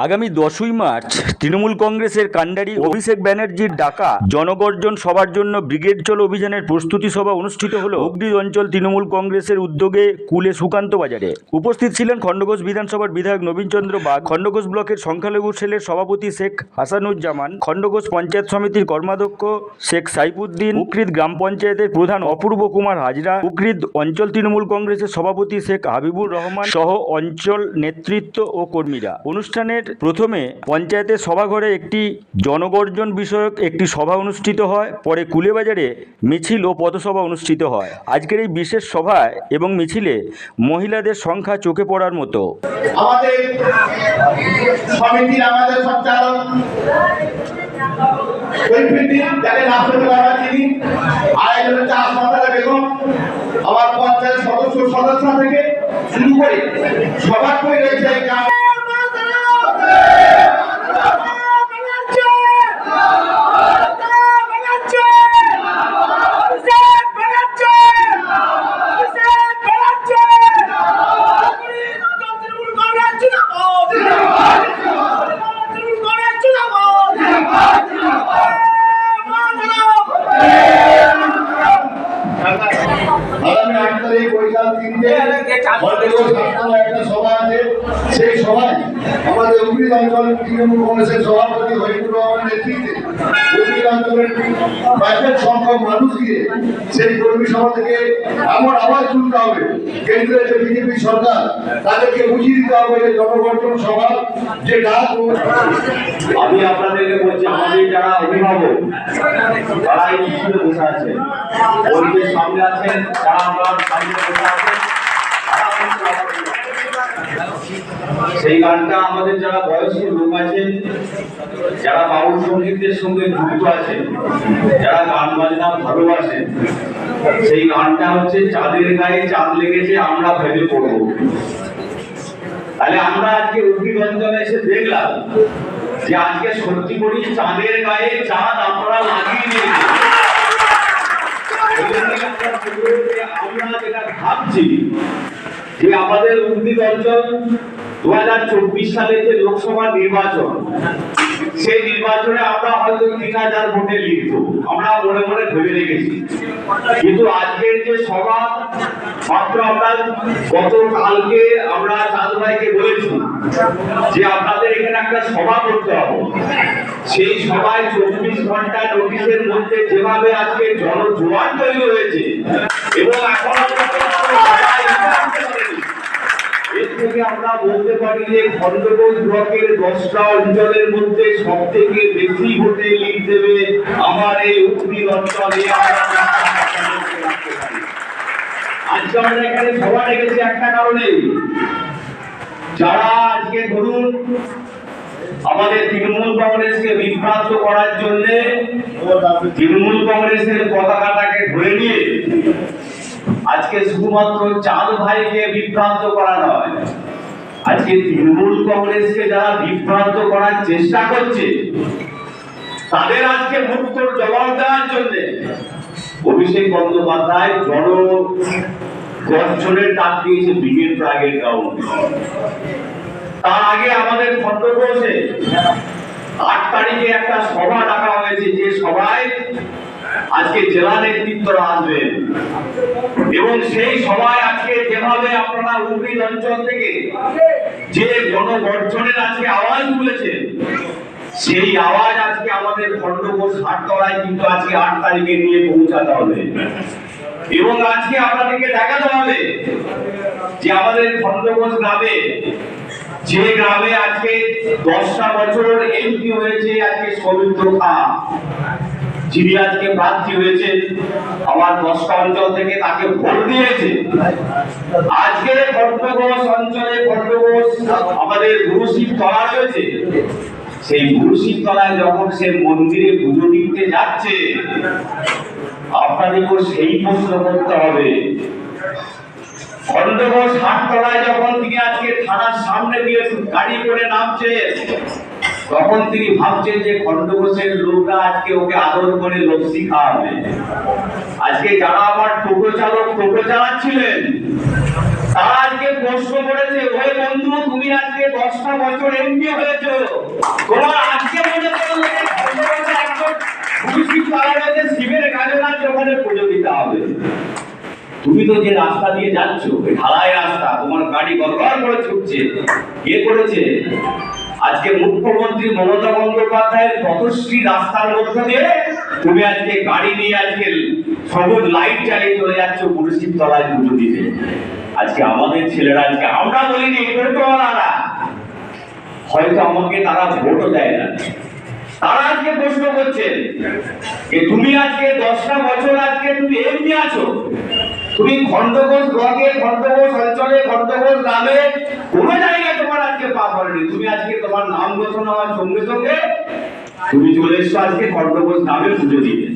আগামী 10ই মার্চ তৃণমূল কংগ্রেসের কাণ্ডারি অভিষেক ব্যানার্জির ডাকা জনগর্জন সভার জন্য ব্রিগেড চলো অভিযানের প্রস্তুতি সভা অনুষ্ঠিত হলো হুগলি অঞ্চল তৃণমূল কংগ্রেসের উদ্যোগে কুলে সুকান্ত বাজারে। উপস্থিত ছিলেন খণ্ডঘোষ বিধানসভার বিধায়ক নবীন চন্দ্র বাগ, খণ্ডঘোষ ব্লকের সংখ্যালঘু সেলের সভাপতি শেখ হাসানুজ্জামান, খণ্ডঘোষ পঞ্চায়েত সমিতির কর্মাধ্যক্ষ শেখ সাইফুদ্দিন, উকৃত গ্রাম পঞ্চায়েতের প্রধান অপূর্ব কুমার হাজরা, উকৃত অঞ্চল তৃণমূল কংগ্রেসের সভাপতি শেখ হাবিবুর রহমান সহ অঞ্চল নেতৃত্ব ও কর্মীরা। অনুষ্ঠানের প্রথমে পঞ্চায়েতের সভাঘরে একটি জনগর্জন বিষয়ক একটি সভা অনুষ্ঠিত হয়, পরে কুলেবাজারে মিছিল ও পথসভা অনুষ্ঠিত হয়। আজকের এই বিশেষ সভায় এবং মিছিলে মহিলাদের সংখ্যা চোখে পড়ার মতো। আমাদের সমিতির আমাদের সঞ্চালক আমার পঞ্চায়েত সদস্য থেকে শুরু করে সবার করে রয়েছে সেই সভায় আমাদের উকৃত অঞ্চল তৃণমূল কংগ্রেসের সভাপতি হরিপুর রহমানের নেতৃত্বে উকৃত অঞ্চলের ব্যাপক সংখ্যক মানুষ গিয়ে সেই কর্মী সভা থেকে এমন আওয়াজ তুলতে হবে, কেন্দ্রের যে বিজেপি সরকার তাদেরকে বুঝিয়ে দিতে হবে যে জনগর্জন সভা যে ডাক। আমি আপনাদেরকে বলছি, আমাদের যারা অভিভাবক তারা এই মিছিলে বসে আছেন, ওদের সামনে আছেন, যারা আমরা সামনে বসে আছেন, সেই গানটা আমাদের যারা বয়স্ক লোক আছেন, যারা বাউল সঙ্গীতের সঙ্গে যুক্ত আছেন, যারা গান বাজনা ভালোবাসেন, সেই গানটা হচ্ছে চাঁদের গায়ে চাঁদ লেগেছে আমরা ভেবে পড়বো। তাহলে আমরা আজকে উকৃত অঞ্চলে এসে দেখলাম যে আজকে সত্যি করি চাঁদের গায়ে চাঁদ আপনারা লাগিয়ে নিয়েছেন। আমরা যেটা ভাবছি যে আমাদের উকৃত অঞ্চল 2024 সালে যে লোকসভা নির্বাচন, সেই নির্বাচনে আমরা হয়তো 3000 ভোটে লিখব, আমরা মনে মনে ভেবে রেখেছি। কিন্তু আজকের যে সভা, মাত্র আমরা গতকালকে আমরা চাঁদ ভাইকে বলেছি যে আপনাদের এখানে একটা সভা করতে হবে। সেই সভায় 24 ঘন্টা নোটিশের মধ্যে যেভাবে আজকে জনজোয়ার তৈরি হয়েছে এবং এখন এর থেকে আমরা বলতে পারি যে খণ্ডঘোষ ব্লকের 10টা অঞ্চলের মধ্যে সব থেকে বেশি ভোটে লিড দেবে আমার এই উকৃত অঞ্চলে। আজকে আমরা এখানে সভা ডেকেছি একটা কারণে, যারা আজকে ধরুন আমাদের তৃণমূল কংগ্রেসকে বিভ্রান্ত করার জন্য তৃণমূল কংগ্রেসের পতাকাটাকে ধরে নিয়ে আজকে শুধুমাত্র চাঁদ ভাইকে বিভ্রান্ত করা নয়, আজকে তৃণমূল কংগ্রেসকে যারা বিভ্রান্ত করার চেষ্টা করছে তাদের আজকে মুক্তর জবাব দেওয়ার জন্য অভিষেক বন্দ্যোপাধ্যায় জনগর্জনের ডাক দিয়েছে ব্রিগেড প্রাগের গ্রাউন্ড। তার আগে আমাদের খণ্ডঘোষে 8 তারিখে একটা সভা ডাকা হয়েছে, যে সভায় আজকে জেলা নেতৃত্বরা আসবেন এবং সেই সভায় আজকে যেভাবে আপনারা উকৃত অঞ্চল থেকে যে জনগর্জনের আজকে আওয়াজ তুলেছেন, সেই আওয়াজ আজকে আমাদের খণ্ডঘোষ হাটতলায় কিন্তু আজকে 8 তারিখে নিয়ে পৌঁছাতে হবে এবং আজকে আপনাদেরকে দেখাতে হবে যে আমাদের খণ্ডঘোষ গ্রামে, যে গ্রামে আজকে 10টা বছর এমপি হয়েছে আজকে সৌমিত্র খাঁ, যিনি আজকে প্রার্থী হয়েছে আমার 10টা অঞ্চল থেকে, তাকে ভোট দিয়েছে। আজকে খণ্ডঘোষ অঞ্চলে খণ্ডঘোষ আমাদের গুরুশিব তলা রয়েছে, সেই গুরুশিব তলায় যখন সে মন্দিরে পুজো দিতে যাচ্ছে, আপনাদেরকে সেই প্রশ্ন করতে হবে। খণ্ডঘোষ হাটতলায় যখন তিনি আজকে থানার সামনে দিয়ে গাড়ি করে নামছে, তখন তিনি ভাবছেন যে খণ্ডঘোষের লোকরা আজকে ওকে আদর করে লস্যি খাওয়াবে। আজকে যারা আমার টোটো চালক টোটো চালাচ্ছিলেন, তারা আজকে প্রশ্ন করেছে, ওই বন্ধু তুমি আজকে 10টা বছর এমপি হয়েছো, তোমার আজকে মনে করলো যে খন্ডগোসে একজন পুলিশি চালানোতে শিবের কাজে লাগছে, ওখানে পুজো দিতে হবে। তুমি তো যে রাস্তা দিয়ে যাচ্ছ, ঢালাই রাস্তা, তোমার গাড়ি গড়গড় করে ছুটছে, কে করেছে? আজকে মুখ্যমন্ত্রী মমতা বন্দ্যোপাধ্যায়ের পথশ্রী রাস্তার মধ্যে দিয়ে তুমি আজকে গাড়ি নিয়ে আজকে সবুজ লাইট জ্বালিয়ে চলে যাচ্ছ পুলিশির তলায় পুজো দিতে। আজকে আমাদের ছেলেরা, আজকে আমরা বলিনি, টোটোওয়ালারা হয়তো আমাকে তারা ভোটও দেয় না, তারা আজকে প্রশ্ন করছে যে তুমি আজকে 10টা বছর আজকে তুমি এমপি আছো, তুমি খন্ডঘোষ ব্লকে, খন্ডঘোষ অঞ্চলে, খন্ডঘোষ গ্রামে কোন জায়গায় তোমার আজকে পা পড়েনি। তুমি আজকে তোমার নাম ঘোষণা হওয়ার সঙ্গে সঙ্গে তুমি চলে এসছো আজকে খন্ডঘোষ গ্রামে পুজো দিতে।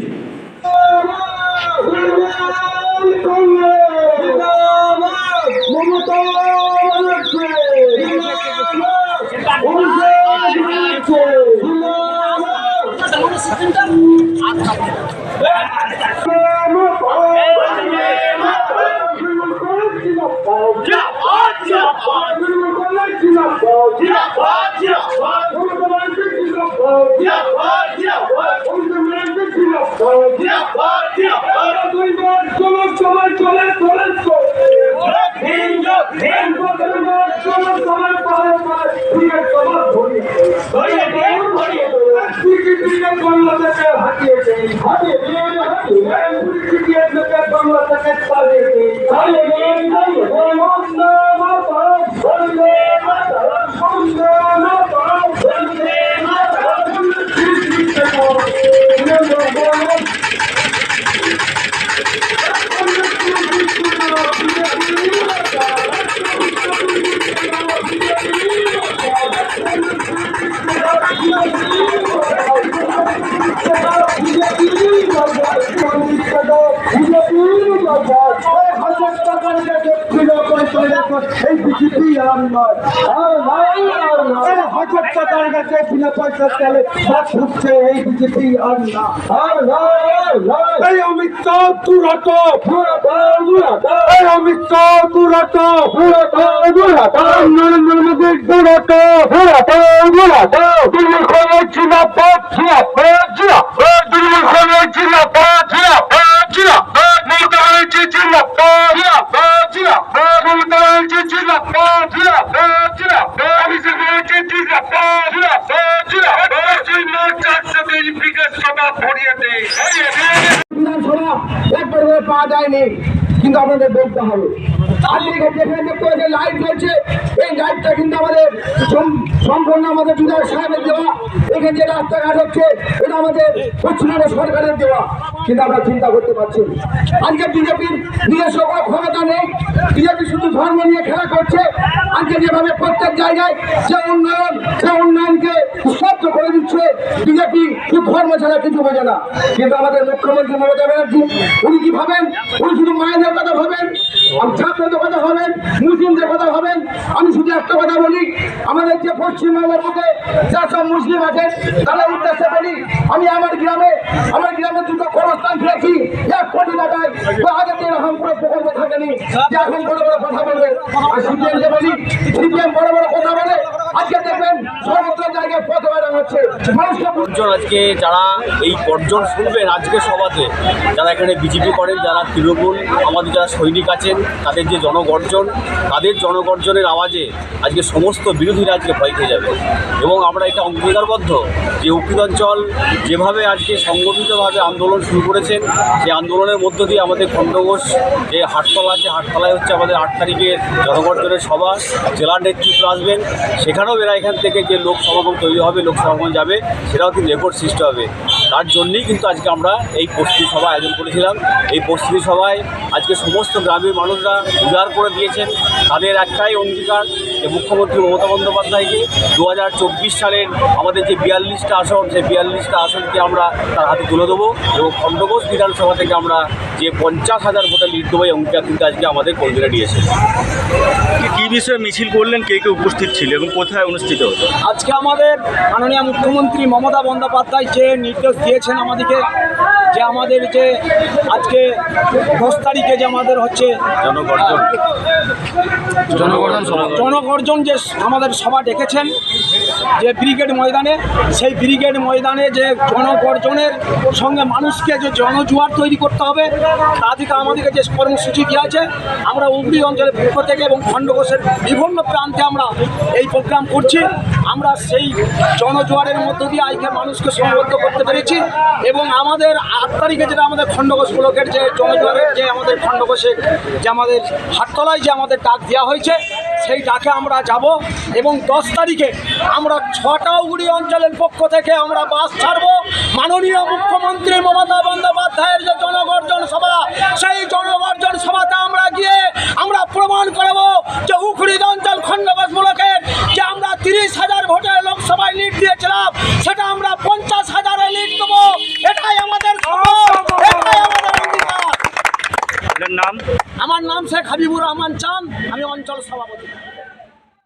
পাওয়া যায়নি, কিন্তু আমাদের বলতে হবে যেখানে লাইট রয়েছে, এই লাইটটা কিন্তু আমাদের সম্পূর্ণ আমাদের বিধায়ক সাহেবের দেওয়া। এখানে যে রাস্তাঘাট হচ্ছে এটা আমাদের পশ্চিমবঙ্গ সরকারের দেওয়া, কিন্তু আমরা চিন্তা করতে পারছি আজকে বিজেপির নিজস্ব কোনো ক্ষমতা নেই। বিজেপি শুধু ধর্ম নিয়ে খেলা করছে। আজকে যেভাবে প্রত্যেক জায়গায় যে উন্নয়ন, সে উন্নয়নকে স্তব্ধ করে দিচ্ছে বিজেপি, শুধু ধর্ম ছাড়া কিছু বোঝে না। কিন্তু আমাদের মুখ্যমন্ত্রী মমতা ব্যানার্জি, উনি কি ভাবেন? উনি শুধু মায়েদের কথা ভাবেন, ছাত্রদের কথা ভাবেন, মুসলিমদের কথা ভাবেন। আমি শুধু একটা কথা বলি, আমাদের যে পশ্চিমবঙ্গের মধ্যে যা সব মুসলিম আছেন তারা উদ্দেশ্যে বলি, আমি আমার গ্রামে দুটো কবরস্থান খেয়েছি 1 কোটি টাকায়। আগে তো এরকম কোনো প্রকল্প থাকেনি যে এখন বড় বড় কথা বলবে। আর সিপিএমকে বলি, সিপিএম বড় বড় কথা বলে, আজকে দেখবেন সর্বত্র জায়গায় পথ বেড়া হচ্ছে মানুষকে। আজকে যারা এই বর্জন শুনবেন আজকে সভাতে, যারা এখানে বিজেপি করেন, যারা তৃণমূল, আমাদের যারা সৈনিক আছেন, তাদের যে জনগর্জন, তাদের জনগর্জনের আওয়াজে আজকে সমস্ত বিরোধীরা আজকে ভয় খেয়ে যাবে। এবং আমরা এটা অঙ্গীকারবদ্ধ যে উকিলাঞ্চল যেভাবে আজকে সংগঠিতভাবে আন্দোলন শুরু করেছেন, সেই আন্দোলনের মধ্য দিয়ে আমাদের খন্ডঘোষ যে হাটতলা আছে, হাটতলায় হচ্ছে আমাদের 8 তারিখের জনগর্জনের সভা। জেলার নেতৃত্ব আসবেন, সেখানেও এরা এখান থেকে যে লোক সমাগম তৈরি হবে, লোক সমাগম যাবে, সেটাও কিন্তু রেকর্ড সৃষ্টি হবে। তার জন্যই কিন্তু আজকে আমরা এই প্রস্তুতি সভা আয়োজন করেছিলাম। এই প্রস্তুতি সভায় আজকে সমস্ত গ্রামের মানুষরা উজাড় করে দিয়েছেন তাদের একটাই অঙ্গীকার যে মুখ্যমন্ত্রী মমতা বন্দ্যোপাধ্যায়কে 2024 সালের আমাদের যে 42টা আসন, সেই 42টা আসনকে আমরা তার হাতে তুলে দেবো এবং খণ্ডঘোষ বিধানসভা থেকে আমরা যে 50,000 ভোটে লিড দেবো এই অঙ্গীকার কিন্তু আজকে আমাদের কর্মীরা নিয়েছে। কি বিষয়ে মিছিল করলেন, কে কে উপস্থিত ছিল এবং কোথায় অনুষ্ঠিত হলো? আজকে আমাদের মাননীয় মুখ্যমন্ত্রী মমতা বন্দ্যোপাধ্যায় যে নির্দেশ দিয়েছেন আমাদেরকে, যে আমাদের যে আজকে 10 তারিখে যে আমাদের হচ্ছে জনগর্জন যে আমাদের সভা ডেকেছেন যে ব্রিগেড ময়দানে, সেই ব্রিগেড ময়দানে যে জনগর্জনের সঙ্গে মানুষকে যে জনজোয়ার তৈরি করতে হবে, তা থেকে আমাদেরকে যে কর্মসূচি দেওয়া আছে, আমরা উগড়ি অঞ্চলের পক্ষ থেকে এবং খণ্ডঘোষের বিভিন্ন প্রান্তে আমরা এই প্রোগ্রাম করছি। আমরা সেই জনজোয়ারের মধ্য দিয়ে আজকে মানুষকে সংবদ্ধ করতে পেরেছি এবং আমাদের 8 তারিখে যেটা আমাদের খণ্ডঘোষ ব্লকের যে জনজোয়ারের যে আমাদের খণ্ডঘোষে যে আমাদের হাটতলায় যে আমাদের ডাক দেওয়া হয়েছে, সেই ডাকে আমরা যাব এবং 10 তারিখে আমরা 6টা উগড়ি অঞ্চলের পক্ষ থেকে আমরা বাস ছাড়বো। মাননীয় মুখ্যমন্ত্রী মমতা বন্দ্যোপাধ্যায়ের যে জনগর্জন সভা, সেই জনগর্জন সভাতে আমরা গিয়ে আমরা প্রমাণ করব যে উগড়ি অঞ্চল খণ্ডঘোষ ব্লকে